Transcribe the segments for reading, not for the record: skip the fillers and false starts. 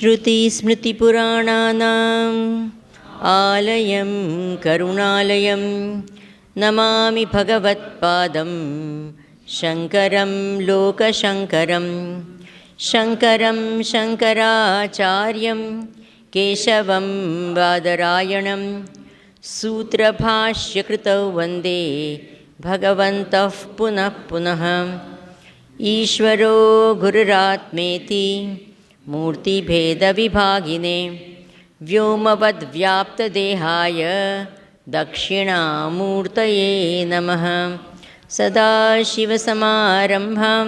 श्रुतिस्मृतिपुराणानाम् आलयं करुणालयं नमामि भगवत्पादं शङ्करं लोकशङ्करं शङ्करं शङ्कराचार्यं केशवं बादरायणं सूत्रभाष्यकृतौ वन्दे भगवन्तः पुनः पुनः। ईश्वरो गुरुरात्मेति मूर्तिभेदविभागिने व्योमवद्व्याप्तदेहाय दक्षिणामूर्तये नमः। सदाशिवसमारम्भां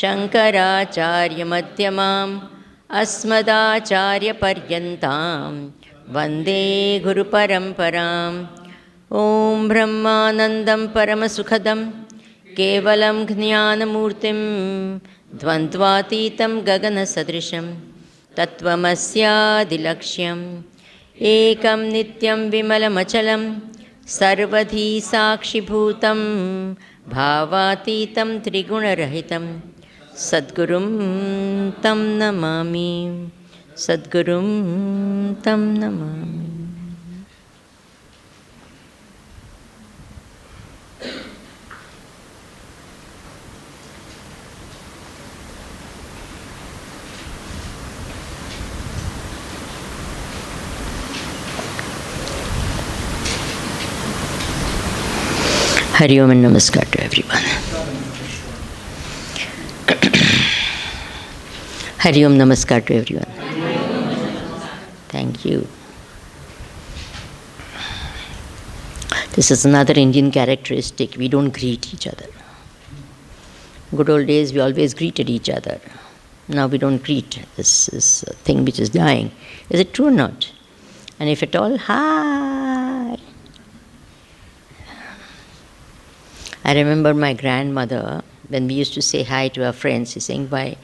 शङ्कराचार्यमध्यमाम् अस्मदाचार्यपर्यन्तां वन्दे गुरुपरम्पराम्। ॐ ब्रह्मानन्दं परमसुखदं केवलं ज्ञानमूर्तिं द्वन्द्वातीतं गगनसदृशं तत्त्वमस्यादिलक्ष्यम् एकं नित्यं विमलमचलं सर्वधी साक्षिभूतं भावातीतं त्रिगुणरहितं सद्गुरुं तं नमामि, सद्गुरुं तं Namami. Hari Om and Namaskar to everyone. Hari Om, Namaskar to everyone. Thank you. This is another Indian characteristic. We don't greet each other. Good old days, we always greeted each other. Now we don't greet. This is a thing which is dying. Is it true or not? And if at all, hi. I remember my grandmother, when we used to say hi to our friends, she's saying, "Bhai,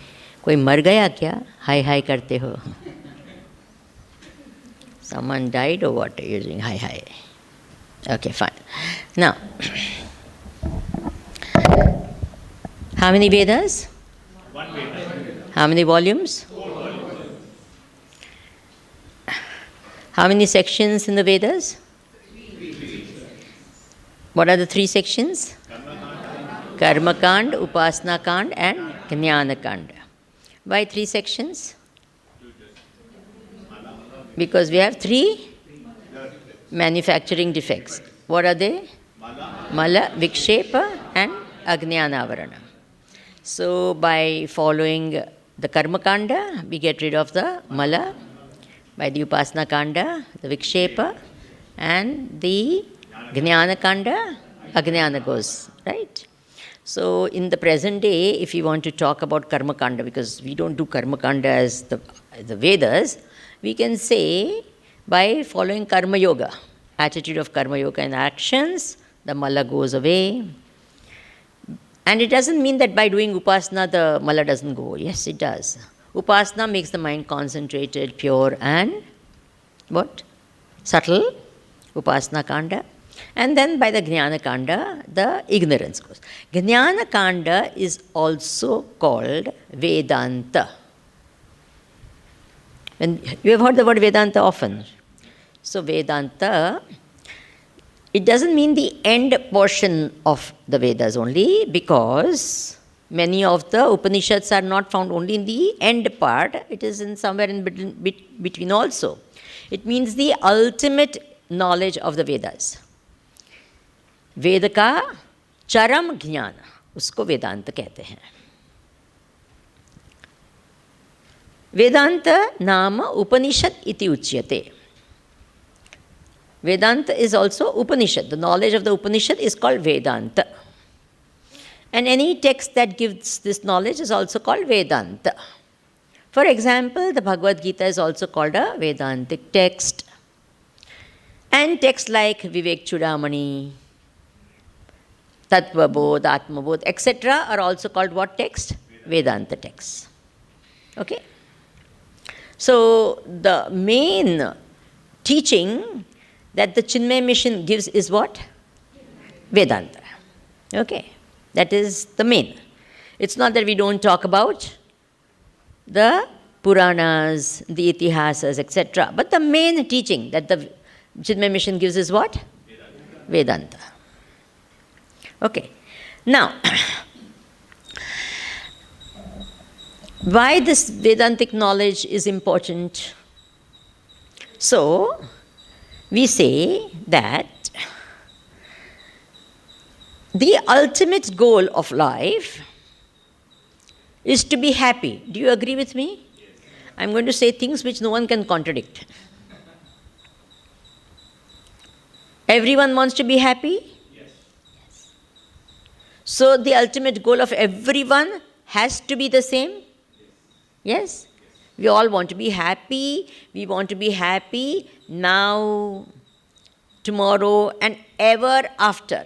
koi mar gaya kya? Hi hi karte ho." Someone died or what? You're doing hi hi. Okay, fine. Now, how many Vedas? One Veda. How many volumes? 4 volumes. How many sections in the Vedas? 3. What are the 3 sections? Karma Kand, Upasana Kand and Jnana Kand. Why 3 sections? Because we have 3 manufacturing defects. What are they? Mala, Vikshepa and Ajnana Avarana. So by following the Karma Kanda, we get rid of the Mala. By the Upasana Kanda, the Vikshepa, and the Jnana Kanda, Ajnana goes, right? So in the present day, if you want to talk about Karma Kanda, because we don't do Karma Kanda as the Vedas, we can say by following Karma Yoga, attitude of Karma Yoga and actions, the Mala goes away. And it doesn't mean that by doing Upasana, the Mala doesn't go. Yes, it does. Upasana makes the mind concentrated, pure and what? Subtle. Upasana Kanda. And then by the Jnana Kanda, the ignorance goes. Jnana Kanda is also called Vedanta. And you have heard the word Vedanta often. So Vedanta, it doesn't mean the end portion of the Vedas only, because many of the Upanishads are not found only in the end part. It is in somewhere in between also. It means the ultimate knowledge of the Vedas. वेद का चरम ज्ञान, उसको वेदांत कहते हैं। वेदांत नाम उपनिषद इति उच्यते। Vedanta is also Upanishad. The knowledge of the Upanishad is called Vedanta. And any text that gives this knowledge is also called Vedanta. For example, the Bhagavad Gita is also called a Vedantic text. And texts like Vivek Chudamani, Tattva Bodh, Atma Bodh, etc. are also called what text? Vedanta texts. Okay? So the main teaching that the Chinmay mission gives is what? Vedanta. Okay? That is the main. It's not that we don't talk about the Puranas, the Itihasas, etc. But the main teaching that the Chinmay mission gives is what? Vedanta. Okay. Now, why this Vedantic knowledge is important? So, we say that the ultimate goal of life is to be happy. Do you agree with me? Yes. I'm going to say things which no one can contradict. Everyone wants to be happy? Yes. So the ultimate goal of everyone has to be the same? Yes? We all want to be happy. We want to be happy now, tomorrow, and ever after.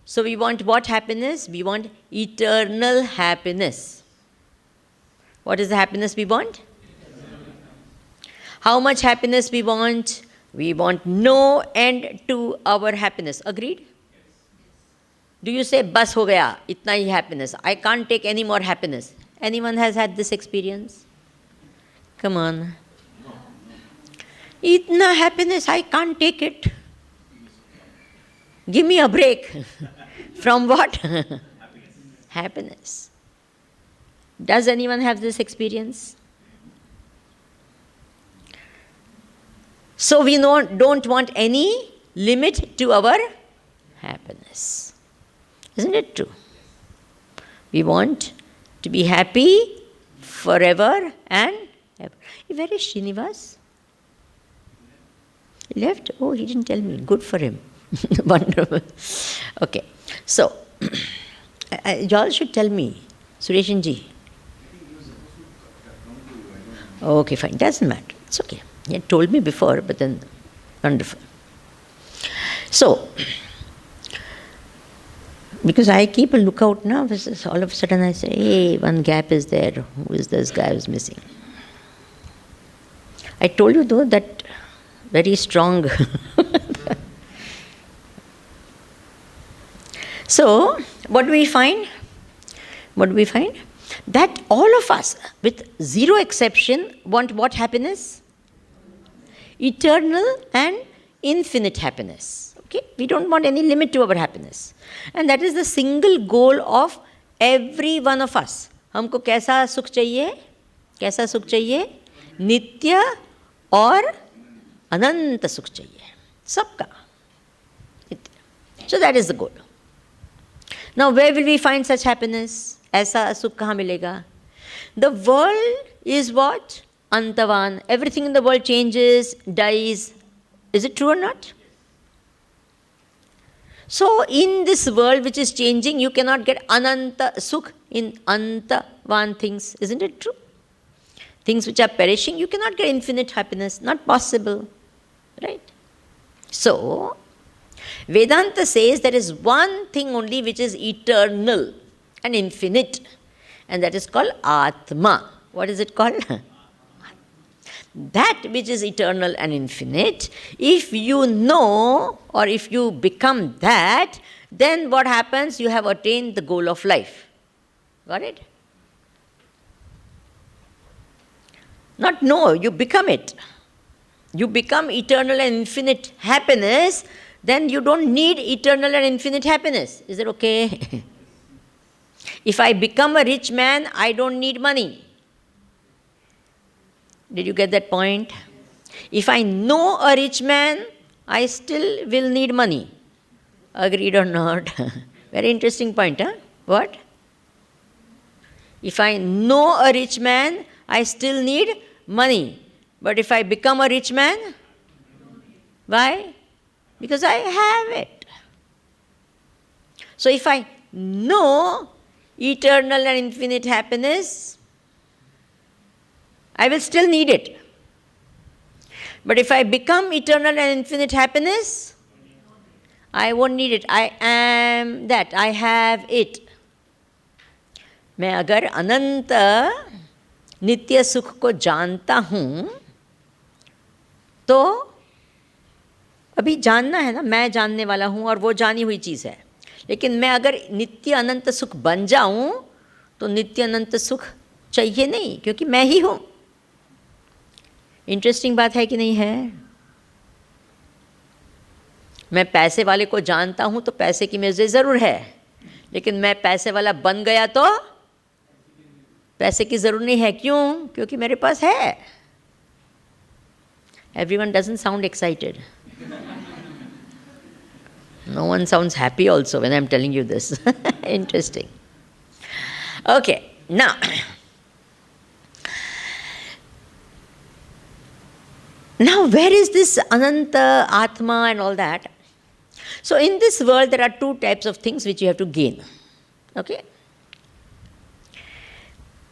So we want what happiness? We want eternal happiness. What is the happiness we want? How much happiness we want? We want no end to our happiness. Agreed? Do you say, bas ho gaya, itna hi happiness, I can't take any more happiness? Anyone has had this experience? Come on. Itna happiness, I can't take it. Give me a break. From what? Happiness. Does anyone have this experience? So we don't want any limit to our happiness. Isn't it true? We want to be happy forever and ever. Where is Srinivas? He left? Oh, he didn't tell me. Good for him. Wonderful. Okay. So, y'all should tell me. Sureshanji. Okay, fine. Doesn't matter. It's okay. He had told me before, but then, wonderful. So, because I keep a lookout now, all of a sudden I say, hey, one gap is there. Who is this guy who's missing? I told you though that very strong. So, what do we find? What do we find? That all of us, with zero exception, want what happiness? Eternal and infinite happiness. Okay? We don't want any limit to our happiness. And that is the single goal of every one of us. हमको कैसा सुख चाहिए? कैसा सुख चाहिए? नित्य और अनंत सुख चाहिए. सबका. So that is the goal. Now where will we find such happiness? ऐसा सुख कहाँ मिलेगा? The world is what? Antavan. Everything in the world changes, dies. Is it true or not? So in this world which is changing, you cannot get ananta sukh in antavan things. Isn't it true? Things which are perishing, you cannot get infinite happiness. Not possible. Right? So, Vedanta says there is one thing only which is eternal and infinite, and that is called Atma. What is it called? That which is eternal and infinite, if you know or if you become that, then what happens? You have attained the goal of life. Got it? Not know, you become it. You become eternal and infinite happiness, then you don't need eternal and infinite happiness. Is it okay? If I become a rich man, I don't need money. Did you get that point? If I know a rich man, I still will need money. Agreed or not? Very interesting point, huh? What? If I know a rich man, I still need money. But if I become a rich man, why? Because I have it. So if I know eternal and infinite happiness, I will still need it. But if I become eternal and infinite happiness, I won't need it. I am that. I have it. मैं अगर अनंत नित्य सुख को जानता हूँ तो अभी जानना है ना, मैं जानने वाला हूँ और वो जानी हुई चीज़ है. लेकिन मैं अगर नित्य अनंत सुख बन जाऊँ तो नित्य अनंत सुख चाहिए नहीं, क्योंकि मैं ही हूँ. इंटरेस्टिंग बात है कि नहीं है? मैं पैसे वाले को जानता हूँ तो पैसे की मुझे ज़रूर है, लेकिन मैं पैसे वाला बन गया तो पैसे की ज़रूर नहीं है. क्यों? क्योंकि मेरे पास है. Everyone doesn't sound excited. No one sounds happy also when I'm telling you this. Interesting. Okay, now where is this Ananta, Atma and all that? So in this world there are two types of things which you have to gain. Okay?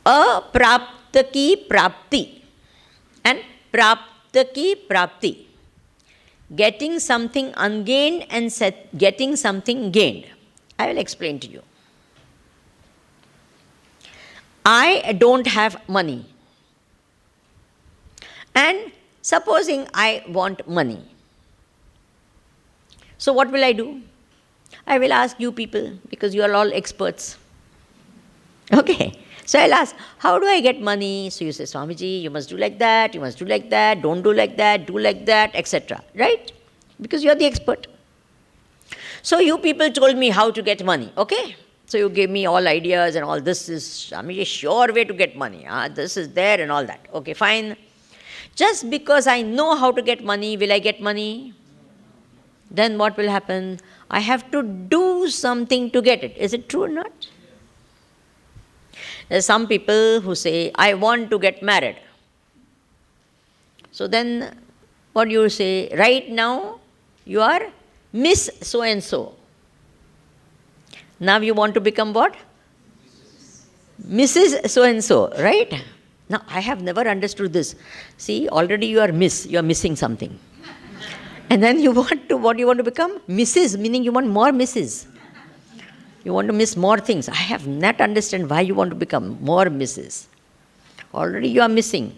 अप्राप्त की प्राप्ति and प्राप्त की प्राप्ति. Getting something ungained and getting something gained. I will explain to you. I don't have money. And supposing I want money. So what will I do? I will ask you people, because you are all experts. Okay. So I'll ask, how do I get money? So you say, Swamiji, you must do like that, you must do like that, don't do like that, do like that, etc. Right? Because you are the expert. So you people told me how to get money, okay? So you gave me all ideas and all, this is Swamiji, sure way to get money. This is there and all that. Okay, fine. Just because I know how to get money, will I get money? Then what will happen? I have to do something to get it. Is it true or not? There are some people who say, I want to get married. So then, what do you say? Right now, you are Miss so-and-so. Now you want to become what? Mrs. so-and-so, right? Now, I have never understood this. See, already you are Miss, you are missing something. And then you want to become? Mrs., meaning you want more Misses. You want to miss more things. I have not understand why you want to become more Mrs. Already you are missing.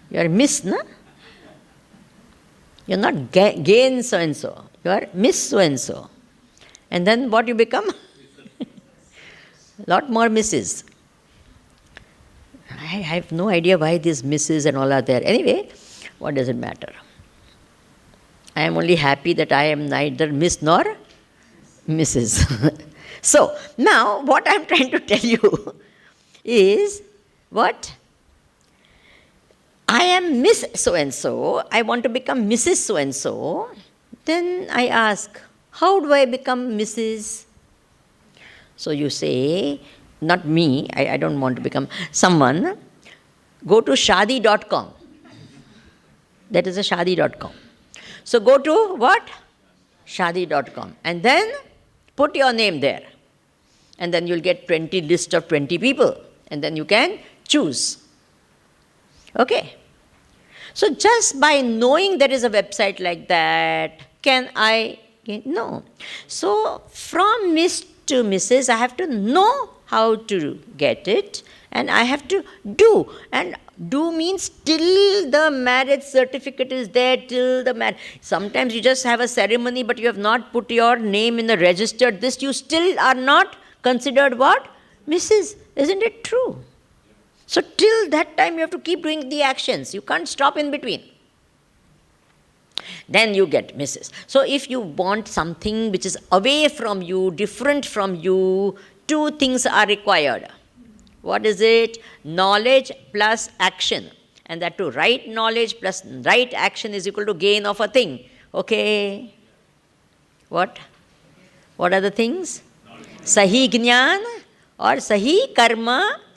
You are Miss, no? You are not gain so-and-so. You are Miss so-and-so. And then what you become? Lot more Misses. I have no idea why these Misses and all are there. Anyway, what does it matter? I am only happy that I am neither Miss nor Mrs. So, now what I am trying to tell you is what? I am Miss so-and-so, I want to become Mrs. so-and-so. Then I ask, how do I become Mrs.? So you say, not me, I don't want to become someone. Go to shadi.com. That is a shadi.com. So go to what? Shadi.com. And then put your name there. And then you'll get 20 list of 20 people. And then you can choose. Okay. So just by knowing there is a website like that, can I? No. So from Miss to Mrs., I have to know how to get it. And I have to do. And do means till the marriage certificate is there, till the marriage. Sometimes you just have a ceremony, but you have not put your name in the registered this. You still are not considered what? Mrs. Isn't it true? So till that time you have to keep doing the actions. You can't stop in between. Then you get Mrs. So if you want something which is away from you, different from you, two things are required. What is it? Knowledge plus action. And that too, right knowledge plus right action is equal to gain of a thing. Okay. What? What are the things? सही ज्ञान और सही कर्म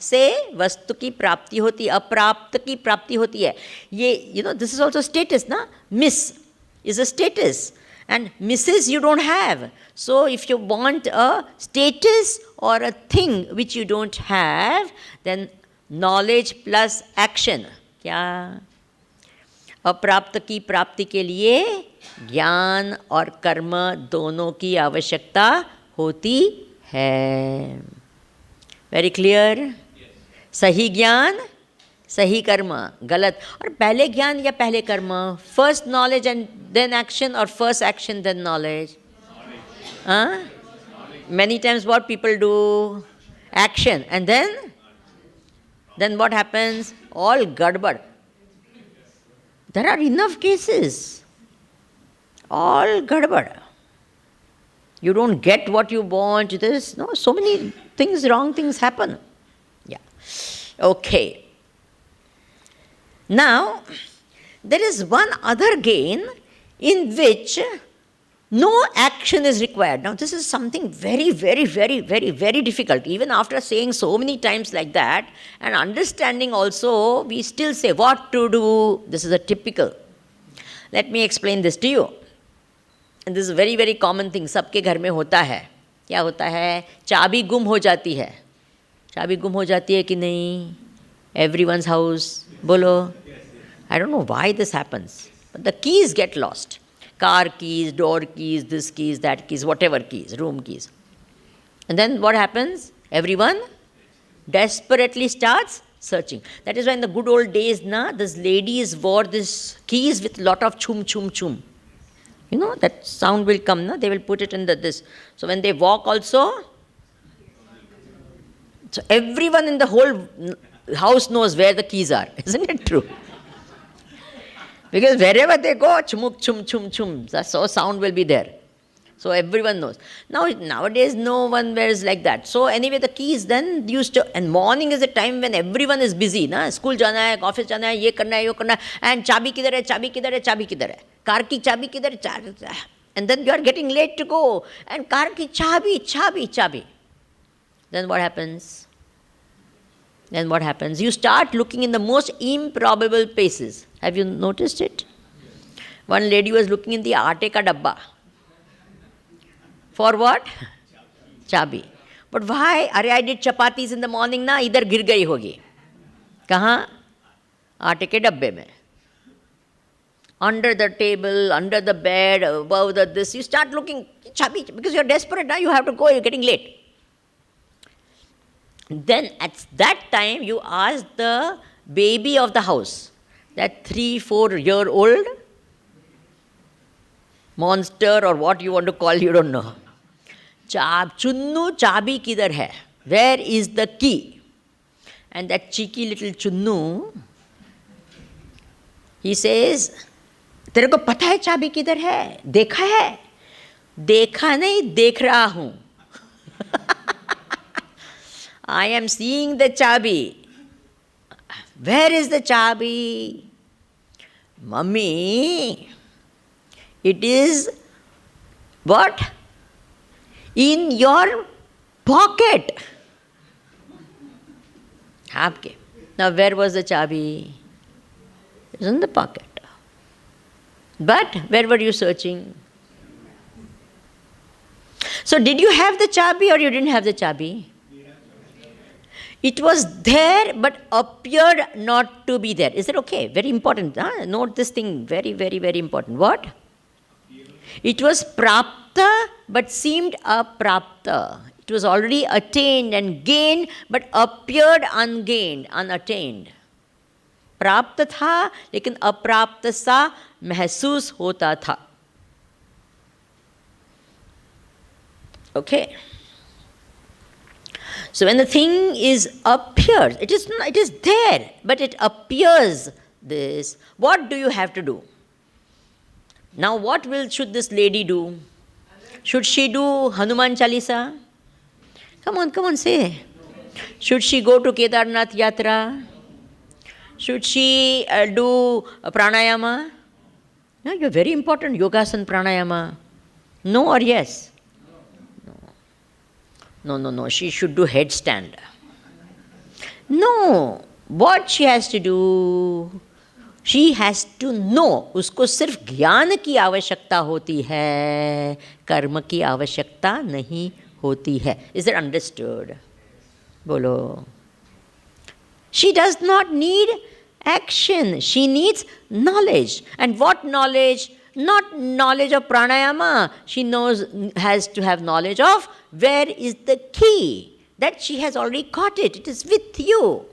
से वस्तु की प्राप्ति होती है, अप्राप्त की प्राप्ति होती है. ये this is also status, ना? Miss is a status, and misses you don't have. So if you want a status or a thing which you don't have, then knowledge plus action. क्या? अप्राप्त की प्राप्ति के लिए ज्ञान और कर्म दोनों की आवश्यकता होती है. Very clear? सही ज्ञान, सही कर्म, गलत. और पहले ज्ञान या पहले कर्म? First knowledge and then action, और first action then knowledge? Many times what people do? Action, and then what happens? All gadbad. There are enough cases. All gadbad. You don't get what you want. There's so many things, wrong things happen. Yeah. Okay. Now, there is one other gain in which no action is required. Now, this is something very, very, very, very, very difficult. Even after saying so many times like that and understanding also, we still say what to do. This is a typical. Let me explain this to you. And this is a very, very common thing. सबके घर में होता है. क्या होता है? चाबी गुम हो जाती है. चाबी गुम हो जाती है कि नहीं? Everyone's house. बोलो. I don't know why this happens. But the keys get lost. Car keys, door keys, this keys, that keys, whatever keys, room keys. And then what happens? Everyone desperately starts searching. That is why in the good old days, these ladies wore these keys with lot of chum, chum, chum. That sound will come, they will put it in this. So when they walk also, so everyone in the whole house knows where the keys are. Isn't it true? Because wherever they go, chumuk, chum, chum, chum, so sound will be there. So everyone knows. Nowadays, no one wears like that. So anyway, the keys then used to, and morning is the time when everyone is busy. School jana hai, office jana hai, ye karna hai, yo karna hai, and chabi kidhar hai, chabi kidhar hai, chabi kidhar hai. Car ki chabi kidhar hai, and then you are getting late to go, and car ki chabi. Then what happens? You start looking in the most improbable places. Have you noticed it? One lady was looking in the aate ka dabba. For what? Chabi. But why? I did chapatis in the morning, idhar gir gayi hogi. Kahan? Aate ke dabbe mein. Under the table, under the bed, above this. You start looking, chabi, because you're desperate now, you have to go, you're getting late. Then at that time, you ask the baby of the house, that 3-4-year-old monster or what you want to call, you don't know. Chunnu, chabi kidhar hai? Where is the key? And that cheeky little Chunnu, he says, तेरे को पता है चाबी किधर है? देखा है? देखा नहीं, देख रहा हूँ. I am seeing the chabi. Where is the chabi? Mummy, it is what? In your pocket. Aapke. Now where was the chabi? It was in the pocket. But where were you searching? So did you have the chabi or you didn't have the chabi? It was there but appeared not to be there. Is that okay? Very important. Note this thing. Very, very, very important. What? It was prapta but seemed aprapta. It was already attained and gained but appeared ungained, unattained. प्राप्त था लेकिन अप्राप्त सा महसूस होता था. Okay. So when the thing appears, it is there, but it appears this. What do you have to do? Now should this lady do? Should she do Hanuman Chalisa? Come on, say. Should she go to Kedarnath Yatra? Should she do pranayama? No, you're very important, yogasana pranayama. No or yes? No. She should do headstand. No. What she has to do? She has to know. उसको सिर्फ ज्ञान की आवश्यकता होती है, कर्म की आवश्यकता नहीं होती है. Is it understood? बोलो. She does not need action. She needs knowledge. And what knowledge? Not knowledge of pranayama. She has to have knowledge of where is the key. That she has already got it. It is with you.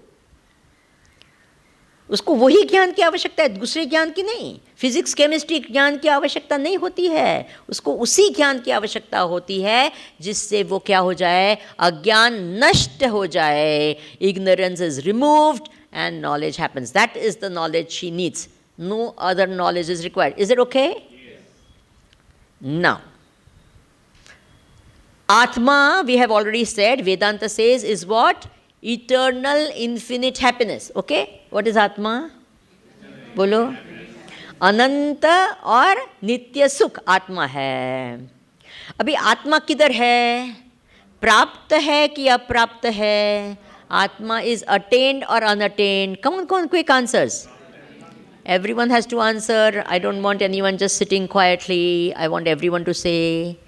उसको वही ज्ञान की आवश्यकता है, दूसरे ज्ञान की नहीं. फिजिक्स केमिस्ट्री ज्ञान की आवश्यकता नहीं होती है. उसको उसी ज्ञान की आवश्यकता होती है जिससे वो क्या हो जाए, अज्ञान नष्ट हो जाए. Ignorance is removed and knowledge happens. That is the knowledge she needs. No other knowledge is required. Is it okay? Yes. Now, Atma, we have already said, Vedanta says, is what? Eternal, infinite happiness. Okay? What is Atma? बोलो. अनंत और नित्य सुख आत्मा है. अभी आत्मा किधर है? प्राप्त है कि अप्राप्त है? आत्मा is attained or unattained? Come on, quick answers. Everyone has to answer. I don't want anyone just sitting quietly. I want everyone to say.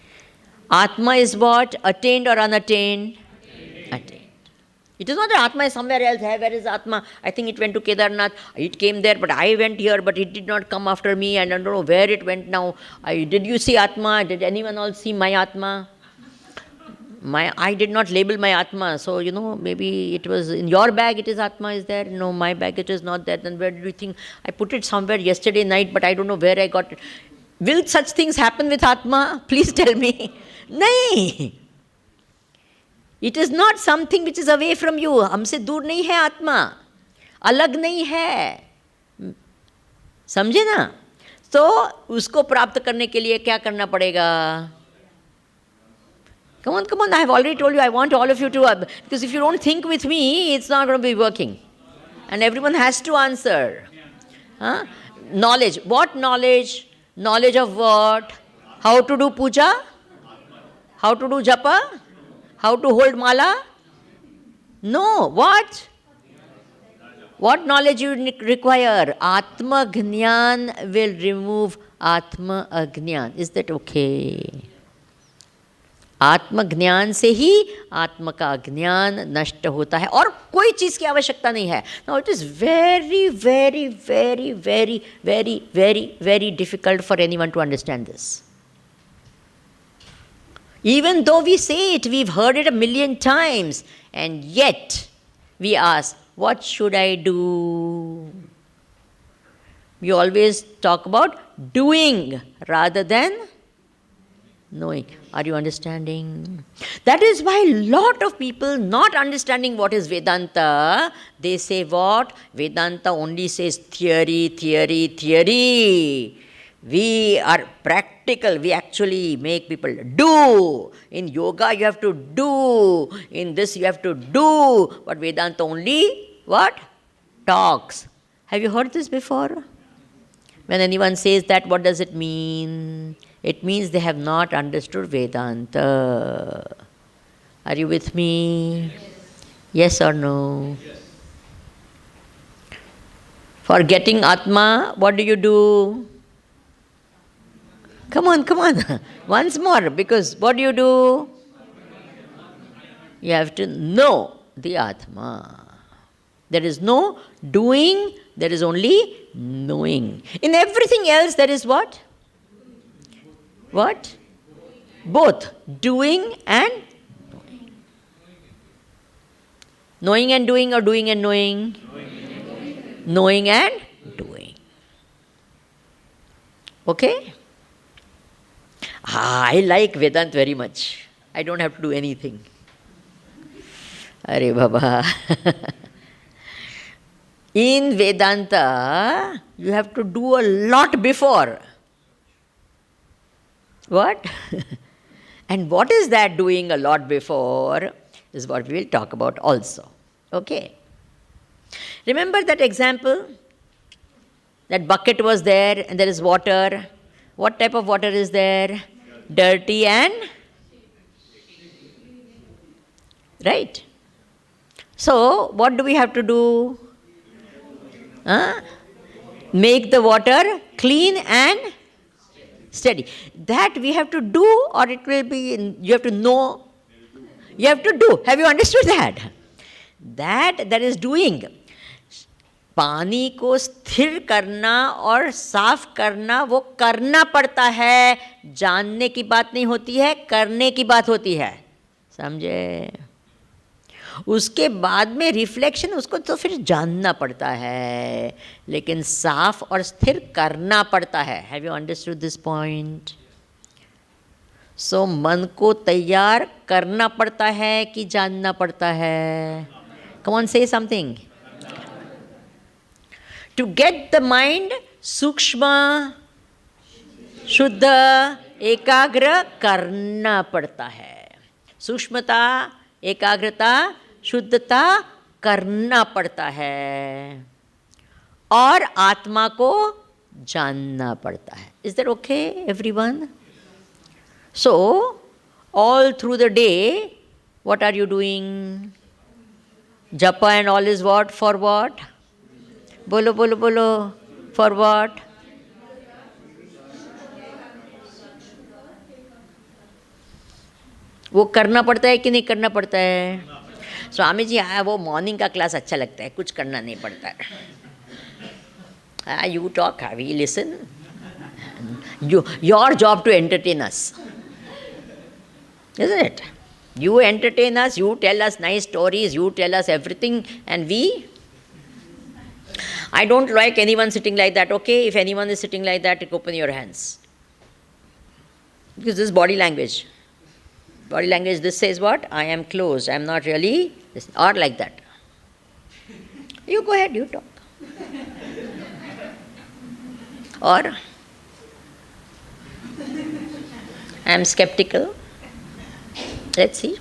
Atma is what? Attained or unattained? Attained. It is not that Atma is somewhere else. Hey, where is Atma? I think it went to Kedarnath. It came there, but I went here, but it did not come after me, and I don't know where it went now. Did you see Atma? Did anyone else see my Atma? I did not label my Atma, so maybe it was in your bag. It is Atma is there. No, my bag it is not there. Then where do you think? I put it somewhere yesterday night, but I don't know where I got it. Will such things happen with Atma? Please tell me. नहीं. It is not something which is away from you. हमसे दूर नहीं है आत्मा, अलग नहीं है. समझे ना? तो उसको प्राप्त करने के लिए क्या करना पड़ेगा? Come on, I have already told you, I want all of you to, because if you don't think with me, it's not going to be working. And everyone has to answer. Huh? Knowledge. What knowledge? Knowledge of what? How to do puja? How to do japa? How to hold mala? No. What? What knowledge you require? Atma Gnyan will remove Atma Agnan. Is that okay? आत्म ज्ञान से ही आत्मा का अज्ञान नष्ट होता है और कोई चीज़ की आवश्यकता नहीं है. Now it is very very very very very very very difficult for anyone to understand this. Even though we say it, we've heard it a million times, and yet we ask, what should I do? We always talk about doing rather than knowing. Are you understanding? That is why a lot of people not understanding what is Vedanta, they say what? Vedanta only says theory, theory, theory. We are practical. We actually make people do. In yoga you have to do. In this you have to do. But Vedanta only what? Talks. Have you heard this before? When anyone says that, what does it mean? It means they have not understood Vedanta. Are you with me? Yes or no? Yes. For getting Atma, what do you do? Come on. Once more, because what do? You have to know the Atma. There is no doing, there is only knowing. In everything else, there is what? What? Both. Doing and knowing. Knowing and doing or doing and knowing? Knowing and doing. Okay? I like Vedanta very much. I don't have to do anything. Arey Baba. In Vedanta, you have to do a lot before. What? And what is that doing a lot before is what we will talk about also. Okay? Remember that example? That bucket was there and there is water. What type of water is there? Dirty and Right? So, what do we have to do? Make the water clean and steady. That we have to do, or it will be, you have to know. You have to do. Have you understood that? That is doing. पानी को स्थिर करना और साफ करना वो करना पड़ता है, जानने की बात नहीं होती है, करने की बात होती है. समझे? उसके बाद में रिफ्लेक्शन, उसको तो फिर जानना पड़ता है, लेकिन साफ और स्थिर करना पड़ता है. Have you understood this point? So मन को तैयार करना पड़ता है कि जानना पड़ता है? Come on, say something. To get the mind सूक्ष्म, शुद्ध, एकाग्र करना पड़ता है. सूक्ष्मता, एकाग्रता, शुद्धता करना पड़ता है, और आत्मा को जानना पड़ता है. Is that okay everyone? So all through the day what are you doing? Japa and all is what? For what? Bolo, bolo, bolo. For what? वो करना पड़ता है कि नहीं करना पड़ता है? स्वामी जी, हाँ, वो मॉर्निंग का क्लास अच्छा लगता है, कुछ करना नहीं पड़ता है. You talk, we listen. Your job to entertain us, isn't it? You entertain us, you tell us nice stories, you tell us everything, and I don't like anyone sitting like that. Okay, if anyone is sitting like that, open your hands. Because this is body language. Body language, this says what? I am closed, I am not really, or like that. You go ahead, you talk. Or, I am skeptical. Let's see.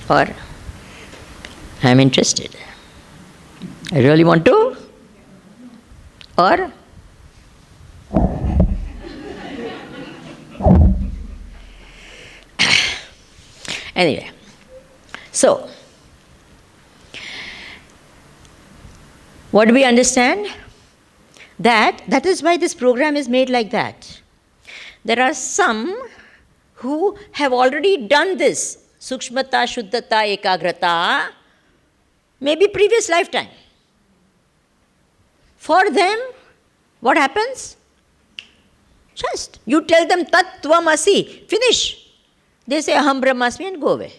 Or, I am interested. I really want to. Or, anyway, so, what do we understand? That is why this program is made like that. There are some who have already done this, Sukshmata, Shuddhata, Ekagrata, maybe previous lifetime. For them, what happens? Just, you tell them Tat Tvam Asi, finish. They say Aham Brahmasmi and go away.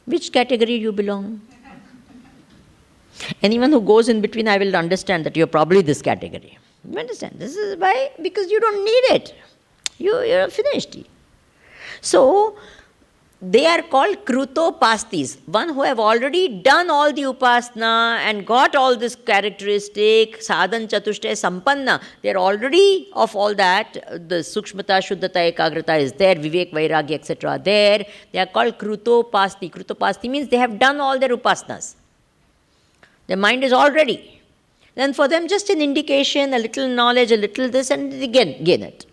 Which category you belong? Anyone who goes in between, I will understand that you're probably this category. You understand? This is why, because you don't need it. You're finished. So, they are called Krutopastis, one who have already done all the Upasana and got all this characteristic, Sadhan Chatushtaya Sampanna. They are already of all that, the Sukshmata, Shuddhata, Ekagrata is there, Vivek, Vairagya, etc. there. They are called Krutopasti. Krutopasti means they have done all their Upasanas. Their mind is all ready. Then for them, just an indication, a little knowledge, a little this, and they gain it.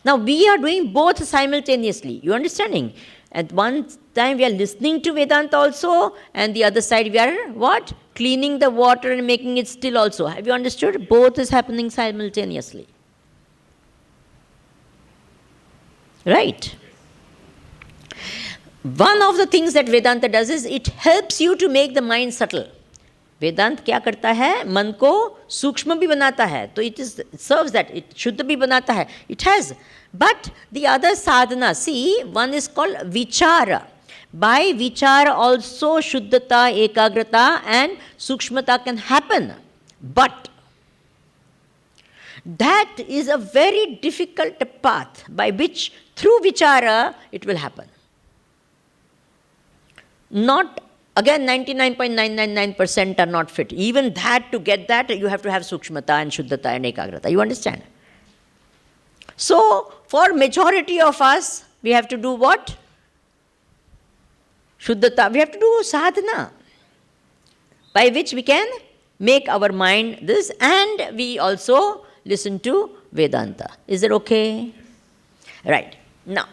Now, we are doing both simultaneously. You understanding? At one time, we are listening to Vedanta also, and the other side, we are what? Cleaning the water and making it still also. Have you understood? Both is happening simultaneously. Right? One of the things that Vedanta does is it helps you to make the mind subtle. वेदांत क्या करता है? मन को सूक्ष्म भी बनाता है. तो it serves that. It शुद्ध भी बनाता है. It has. But the other sadhana, see, one is called vichara. By vichara also shuddhata, ekagrata and sukshmata can happen. But that is a very difficult path by which through vichara it will happen. Not again, 99.999% are not fit. Even that, to get that, you have to have sukshmata and shuddhata and ekagrata. You understand? So, for majority of us, we have to do what? Shuddhata. We have to do sadhana, by which we can make our mind this, and we also listen to Vedanta. Is it okay? Right. Now,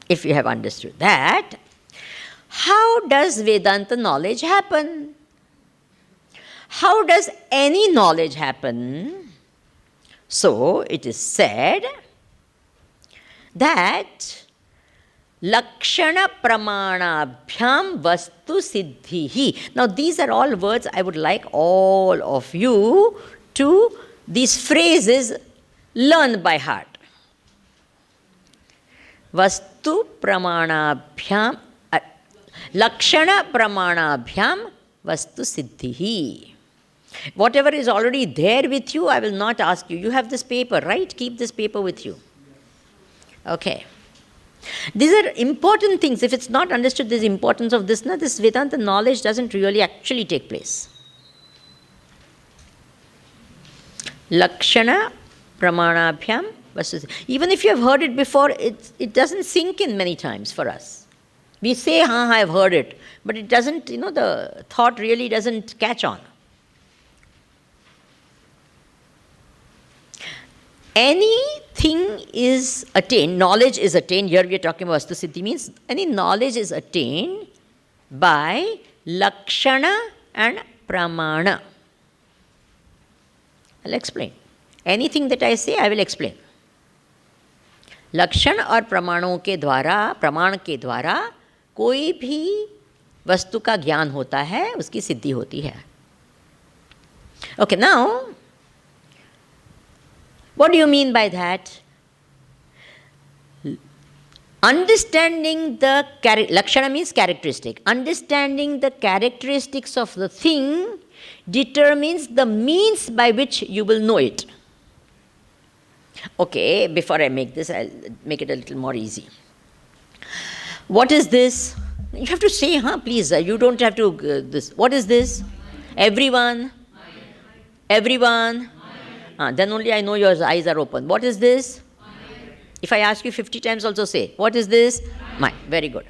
if you have understood that, how does Vedanta knowledge happen? How does any knowledge happen? So, it is said that Lakshana Pramanabhyam Vastu Siddhihi. Now, these are all words I would like all of you to, these phrases, learn by heart. Vastu Pramanabhyam, Lakshana Pramanabhyam Vastu Siddhihi. Whatever is already there with you, I will not ask you. You have this paper, right? Keep this paper with you. Okay. These are important things. If it's not understood the importance of this, this Vedanta knowledge doesn't really actually take place. Lakshana Pramanabhyam Vastu. Even if you have heard it before, it doesn't sink in many times for us. We say, I have heard it, but it doesn't, the thought really doesn't catch on. Anything is attained, knowledge is attained, here we are talking about Vastu Siddhi, means any knowledge is attained by Lakshana and Pramana. I'll explain. Anything that I say, I will explain. लक्षण और प्रमाणों के द्वारा, प्रमाण के द्वारा कोई भी वस्तु का ज्ञान होता है, उसकी सिद्धि होती है. Okay, now, what do you mean by that? Understanding the lakshana means characteristic. Understanding the characteristics of the thing determines the means by which you will know it. Okay, before I make this, I'll make it a little more easy. What is this? You have to say, please. You don't have to this. What is this? Everyone. Everyone. Then only I know your eyes are open. What is this? If I ask you 50 times, also say, what is this? Mind. Very good.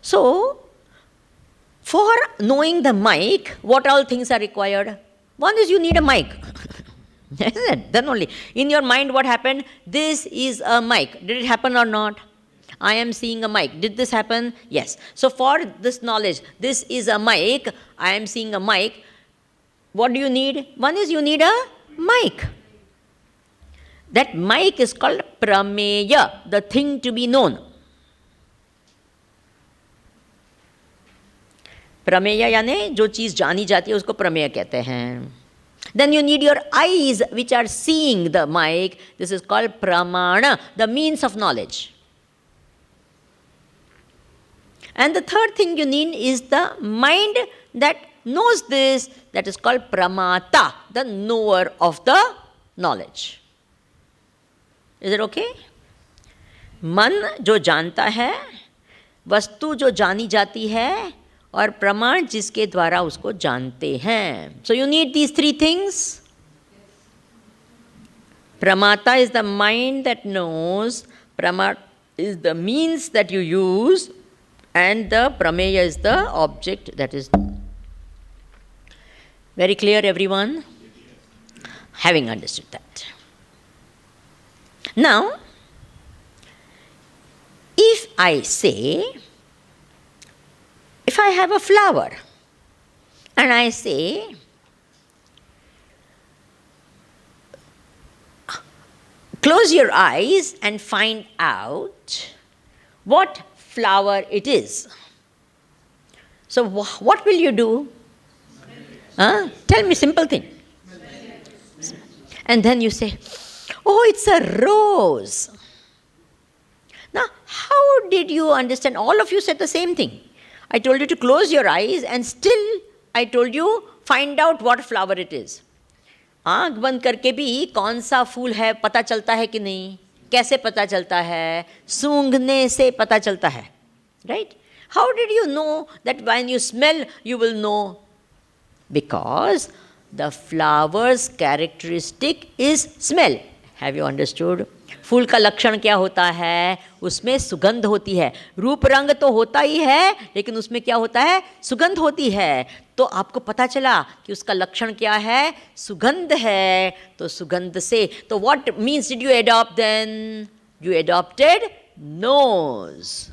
So, for knowing the mic, what all things are required? One is you need a mic. Isn't it? Then only. In your mind, what happened? This is a mic. Did it happen or not? I am seeing a mic. Did this happen? Yes. So, for this knowledge, this is a mic, I am seeing a mic. What do you need? One is you need a mic. That mic is called prameya, the thing to be known. Prameya यानी जो चीज़ जानी जाती है उसको प्रमेय कहते हैं. Then you need your eyes which are seeing the mic. This is called pramana, the means of knowledge. And the third thing you need is the mind that knows this, that is called pramata, the knower of the knowledge. Is it okay? मन जो जानता है, वस्तु जो जानी जाती है, और प्रमाण जिसके द्वारा उसको जानते हैं. So you need these three things. Pramata is the mind that knows, Pramata is the means that you use, and the prameya is the object that is. Very clear, everyone? Having understood that. Now, if I say, if I have a flower and I say, close your eyes and find out what flower it is. So, what will you do? Tell me simple thing. And then you say, oh, it's a rose. Now, how did you understand? All of you said the same thing. I told you to close your eyes and still I told you find out what flower it is. आँख बंद करके भी कौन सा फूल है पता चलता है कि नहीं? कैसे पता चलता है? सूंघने से पता चलता है. Right? How did you know that when you smell you will know? Because the flower's characteristic is smell. Have you understood? फूल का लक्षण क्या होता है? उसमें सुगंध होती है. रूप रंग तो होता ही है, लेकिन उसमें क्या होता है? सुगंध होती है. तो आपको पता चला कि उसका लक्षण क्या है? सुगंध है. तो सुगंध से, तो what means did you adopt then? You adopted nose.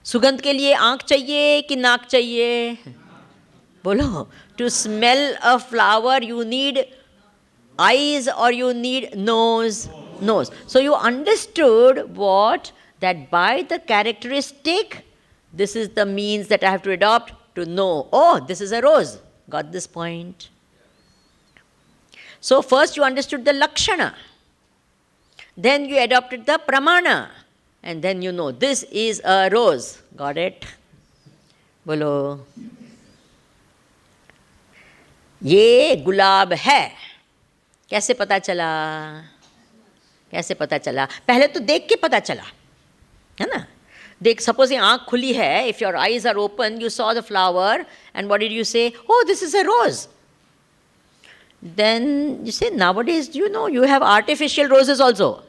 सुगंध के लिए आँख चाहिए कि नाक चाहिए? बोलो. To smell a flower, you need eyes or you need nose? Nose. So you understood what? That by the characteristic, this is the means that I have to adopt to know. Oh, this is a rose. Got this point? So first you understood the lakshana. Then you adopted the pramana. And then you know, this is a rose. Got it? Bolo. ये गुलाब है. कैसे पता चला? कैसे पता चला? पहले तो देख के पता चला, है ना? देख, suppose ये आँख खुली है, if your eyes are open, you saw the flower, and what did you say? Oh, this is a rose. Then you say, nowadays, you know, you have artificial roses also.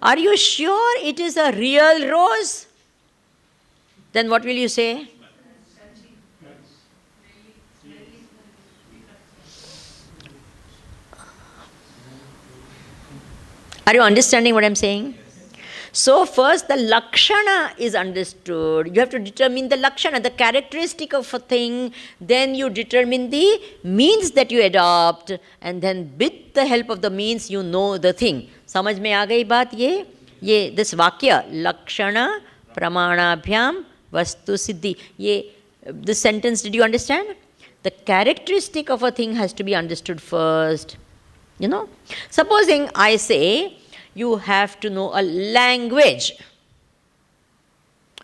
Are you sure it is a real rose? Then what will you say? Are you understanding what I'm saying? So first the lakshana is understood. You have to determine the lakshana, the characteristic of a thing. Then you determine the means that you adopt. And then with the help of the means, you know the thing. समझ में आ गई बात ये this वाक्य lakshana pramanabhyam vastu siddhi. This sentence, did you understand? The characteristic of a thing has to be understood first. You know, supposing I say you have to know a language.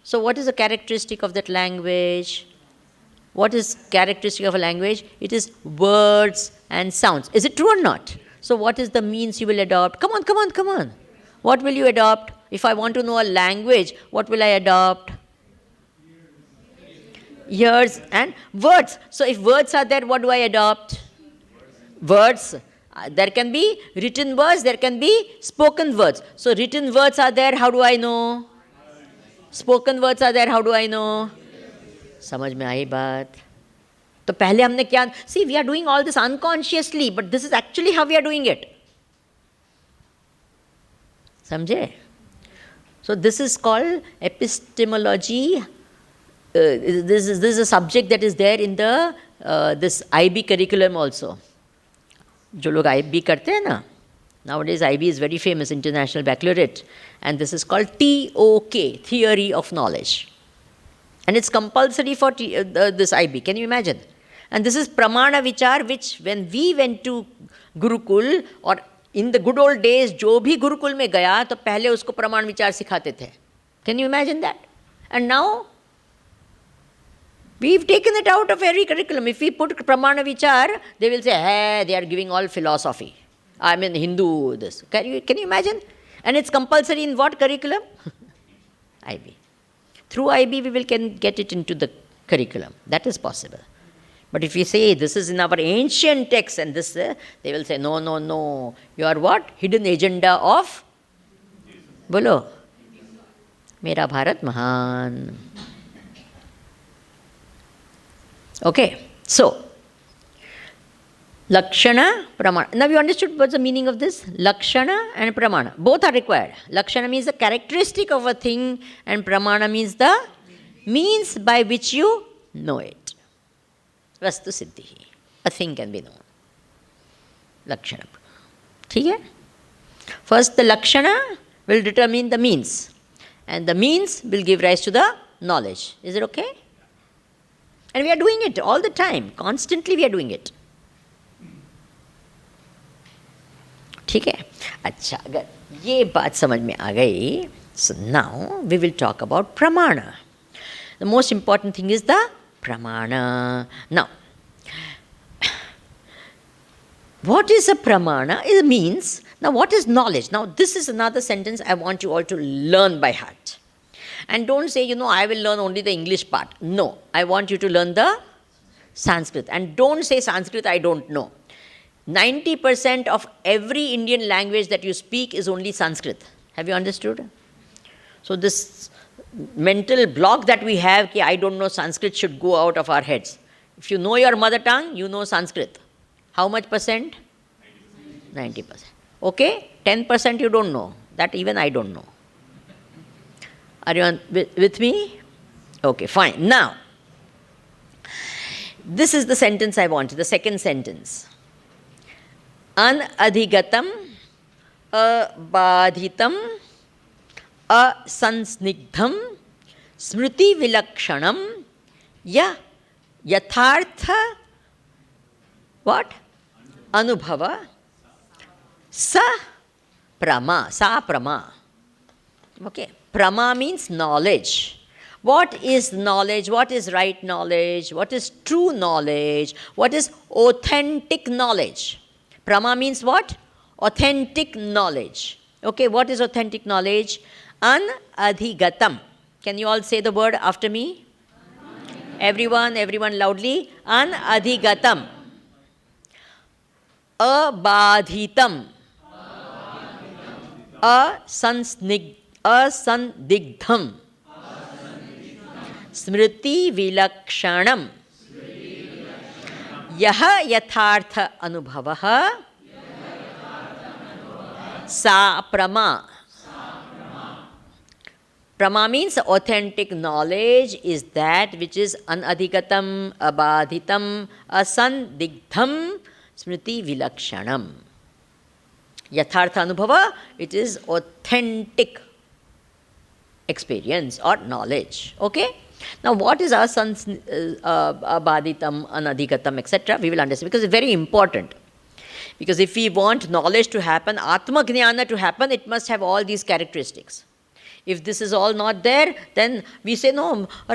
So what is the characteristic of that language? What is characteristic of a language? It is words and sounds. Is it true or not? So what is the means you will adopt? Come on. What will you adopt? If I want to know a language, what will I adopt? Ears and words. So if words are there, what do I adopt? Words. There can be written words, there can be spoken words. So written words are there, how do I know? Spoken words are there, how do I know? समझ में आई बात? तो पहले हमने क्या? See, we are doing all this unconsciously, but this is actually how we are doing it. समझे? So this is called epistemology. This is a subject that is there in the this IB curriculum also. जो लोग IB करते हैं ना, nowadays IB is very famous, International Baccalaureate, and this is called TOK, Theory of Knowledge, and it's compulsory for this IB. Can you imagine? And this is Pramana Vichar, which when we went to Gurukul or in the good old days, जो भी गुरुकुल में गया तो पहले उसको प्रमाण विचार सिखाते थे. Can you imagine that? And now we've taken it out of every curriculum. If we put Pramana Vichar, they will say, hey, they are giving all philosophy. I mean Hindu, this. Can you imagine? And it's compulsory in what curriculum? IB. Through IB, we can get it into the curriculum. That is possible. But if you say, this is in our ancient text and this, they will say, no. You are what? Hidden agenda of? Bolo. Mera Bharat Mahan. Okay, so Lakshana, Pramana. Now you understood what's the meaning of this? Lakshana and Pramana. Both are required. Lakshana means the characteristic of a thing and Pramana means the means by which you know it. Vastu Siddhi. A thing can be known. Lakshana. ठीक है? First the Lakshana will determine the means. And the means will give rise to the knowledge. Is it okay? And we are doing it all the time. Constantly we are doing it. ठीक है? अच्छा, अगर ये बात समझ में आ गई, so now we will talk about pramana. The most important thing is the pramana. Now, what is a pramana? It means, now what is knowledge? Now this is another sentence I want you all to learn by heart. And don't say, I will learn only the English part. No, I want you to learn the Sanskrit. And don't say Sanskrit, I don't know. 90% of every Indian language that you speak is only Sanskrit. Have you understood? So this mental block that we have, I don't know Sanskrit, should go out of our heads. If you know your mother tongue, you know Sanskrit. How much percent? 90%. Okay? 10% you don't know. That even I don't know. Are you with me? Okay, fine. Now, this is the sentence I wanted, the second sentence. Anadhigatam, abadhitam, asansnigdham, smriti vilakshanam, yathartha, what? Anubhava, sa prama. Okay. Prama means knowledge. What is knowledge? What is right knowledge? What is true knowledge? What is authentic knowledge? Prama means what? Authentic knowledge. Okay, what is authentic knowledge? Anadhigatam. Can you all say the word after me? Everyone loudly. Anadhigatam. Abadhitam. Asandigdham. Smriti vilakshanam. Yaha yathartha anubhavaha. Sa prama. Prama means authentic knowledge is that which is anadhigatam, abadhitam, asandigdham, smriti vilakshanam. Yathartha anubhava, it is authentic experience or knowledge. Okay? Now, what is abadhitam, anadhigatam, etc.? We will understand because it's very important. Because if we want knowledge to happen, Atma Jnana to happen, it must have all these characteristics. If this is all not there, then we say, no, I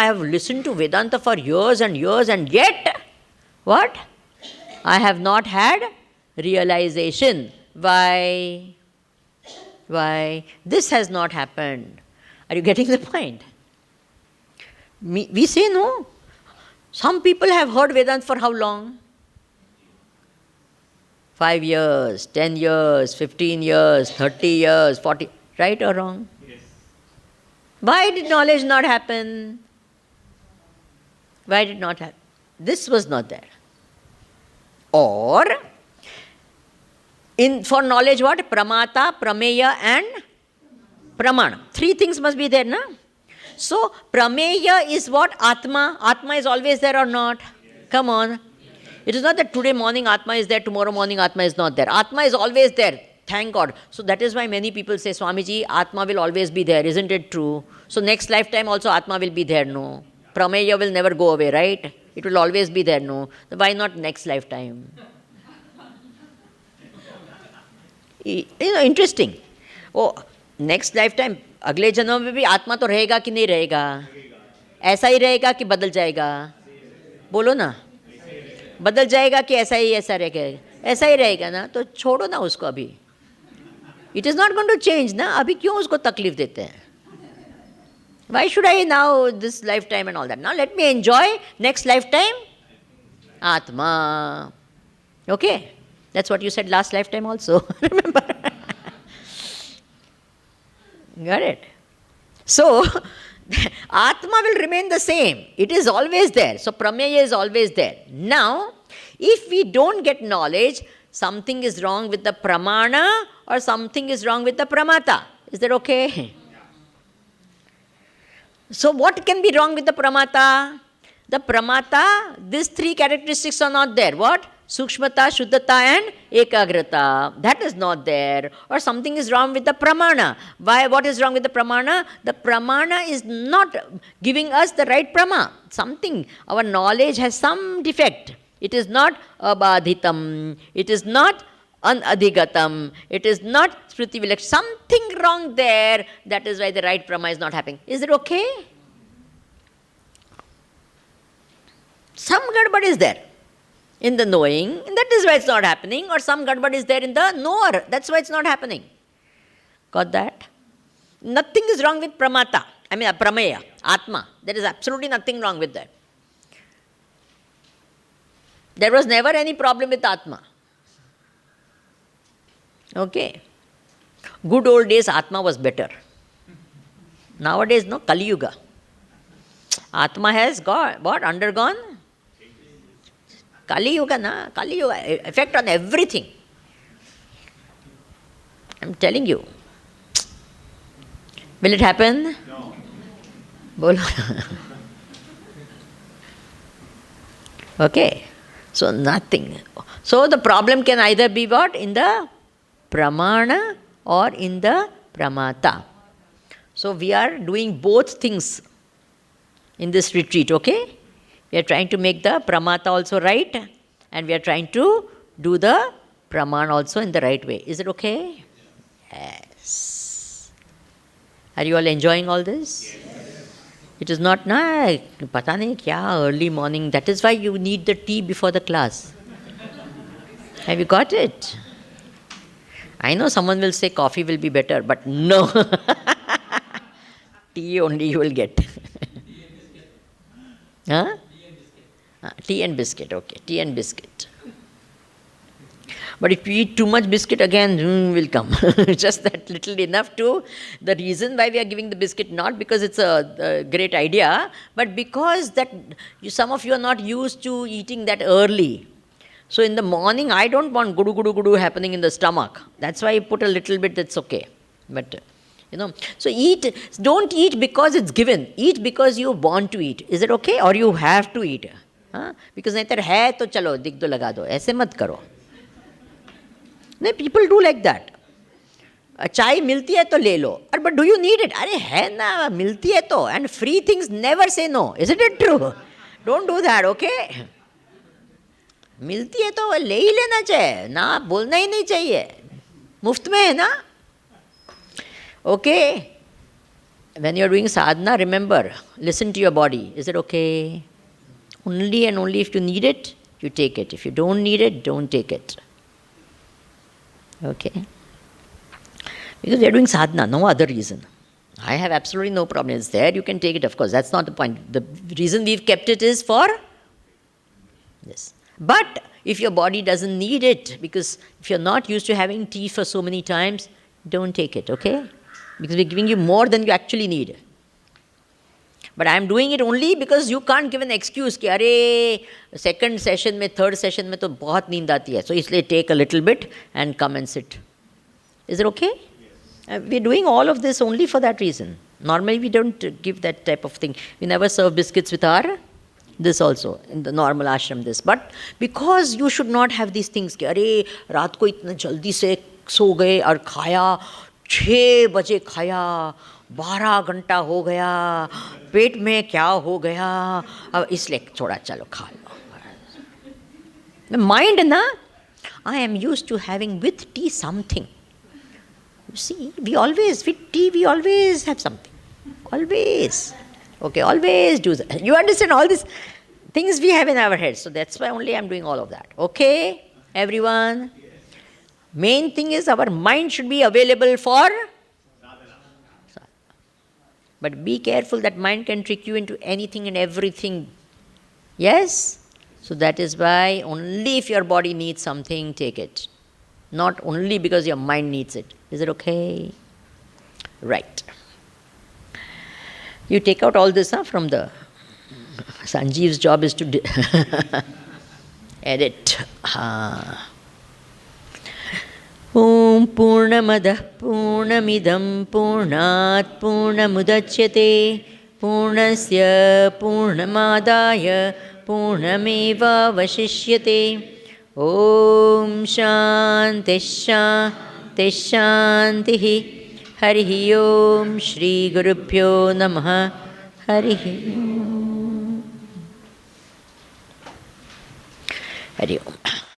have listened to Vedanta for years and years, and yet, what? I have not had realization. Why? This has not happened. Are you getting the point? We say no. Some people have heard Vedanta for how long? 5 years, 10 years, 15 years, 30 years, 40. Right or wrong? Yes. Why did knowledge not happen? Why did not happen? This was not there. Or, for knowledge what? Pramata, Prameya and Pramana. 3 things must be there, na? So, Prameya is what? Atma. Atma is always there or not? Yes. Come on. It is not that today morning Atma is there, tomorrow morning Atma is not there. Atma is always there. Thank God. So that is why many people say, Swamiji, Atma will always be there. Isn't it true? So next lifetime also Atma will be there, no? Prameya will never go away, right? It will always be there, no? Why not next lifetime? Interesting. Oh, next lifetime, अगले जन्म में भी आत्मा तो रहेगा कि नहीं रहेगा? ऐसा ही रहेगा कि बदल जाएगा? बोलो ना. बदल जाएगा कि ऐसा रहेगा? ऐसा ही रहेगा ना, तो छोड़ो ना उसको अभी. It is not going to change ना, अभी क्यों उसको तकलीफ देते हैं? Why should I now this lifetime and all that? Now let me enjoy next lifetime Atma. Okay? That's what you said last lifetime also. Remember? Got it? So, Atma will remain the same. It is always there. So, Prameya is always there. Now, if we don't get knowledge, something is wrong with the Pramana or something is wrong with the Pramata. Is that okay? Yeah. So, what can be wrong with the Pramata? The Pramata, these 3 characteristics are not there. What? Sukshmata, Shuddhata and Ekagrata. That is not there. Or something is wrong with the Pramana. Why? What is wrong with the Pramana? The Pramana is not giving us the right Prama. Something, our knowledge has some defect. It is not abadhitam. It is not anadhigatam. It is not smriti vilaksh. Something wrong there. That is why the right Prama is not happening. Is it okay? Some gadbad is there in the knowing, and that is why it's not happening, or some gadbad is there in the knower, that's why it's not happening. Got that? Nothing is wrong with Pramata, Prameya, Atma. There is absolutely nothing wrong with that. There was never any problem with Atma. Okay. Good old days, Atma was better. Nowadays, no, Kali Yuga. Atma has undergone? Kali Yuga, effect on everything. I'm telling you. Will it happen? No. Bolo. Okay. So nothing. So the problem can either be what? In the pramana or in the pramata. So we are doing both things in this retreat, okay? We are trying to make the pramata also right, and we are trying to do the pramana also in the right way. Is it okay? Yes. Are you all enjoying all this? Yes. It is not, pata nahi kya, early morning. That is why you need the tea before the class. Have you got it? I know someone will say coffee will be better, but no. Tea only you will get. Huh? Tea and biscuit, okay. Tea and biscuit. But if you eat too much biscuit, again will come. Just that little enough to. The reason why we are giving the biscuit, not because it's a great idea, but because that some of you are not used to eating that early. So in the morning, I don't want gudu gudu gudu happening in the stomach. That's why I put a little bit, that's okay. But, so eat, don't eat because it's given. Eat because you want to eat. Is it okay? Or you have to eat. Because nahitar hai to chalo, dik do laga do. Aise mat karo. No, people do like that. Chai milti hai to le lo. But do you need it? Arey hai na, milti hai to. And free things never say no. Isn't it true? Don't do that, okay? मिलती है तो ले ही लेना चाहिए ना, बोलना ही नहीं चाहिए, मुफ्त में है ना. Okay, when you are doing sadhana, remember, listen to your body. Is it okay? Only and only if you need it, you take it. If you don't need it, don't take it. Okay? Because we are doing sadhana, no other reason. I have absolutely no problem. It's there, you can take it, of course. That's not the point. The reason we've kept it is for this. But if your body doesn't need it, because if you're not used to having tea for so many times, don't take it, okay? Because we're giving you more than you actually need. But I'm doing it only because you can't give an excuse कि अरे second session में, third session में तो बहुत नींद आती है. So इसलिए take a little bit and come and sit. Is it okay? Yes. We're doing all of this only for that reason. Normally we don't give that type of thing. We never serve biscuits with our this also, in the normal ashram this. But because you should not have these things कि अरे रात को इतना जल्दी से सो गए और खाया 6 बजे खाया 12 घंटा हो गया पेट में क्या हो गया अब इसलिए थोड़ा चलो खा लो. The mind na, I am used to having with tea something. You see, with tea we always have something. Always. Okay, always do that. You understand all these things we have in our heads. So that's why only I'm doing all of that. Okay, everyone? Yes. Main thing is our mind should be available for sadhana. But be careful, that mind can trick you into anything and everything. Yes? So that is why only if your body needs something, take it. Not only because your mind needs it. Is it okay? Right. You take out all this from the... Sanjeev's job is to edit. Om Purnamadah Purnamidam Purnat Purnamudachyate Purnasya Purnamadaya Purnameva Vashishyate. Om Shanti Shanti Shantihi. Harihi Om Shri Gurubhyo Namaha. Harihi Om. Hari Om.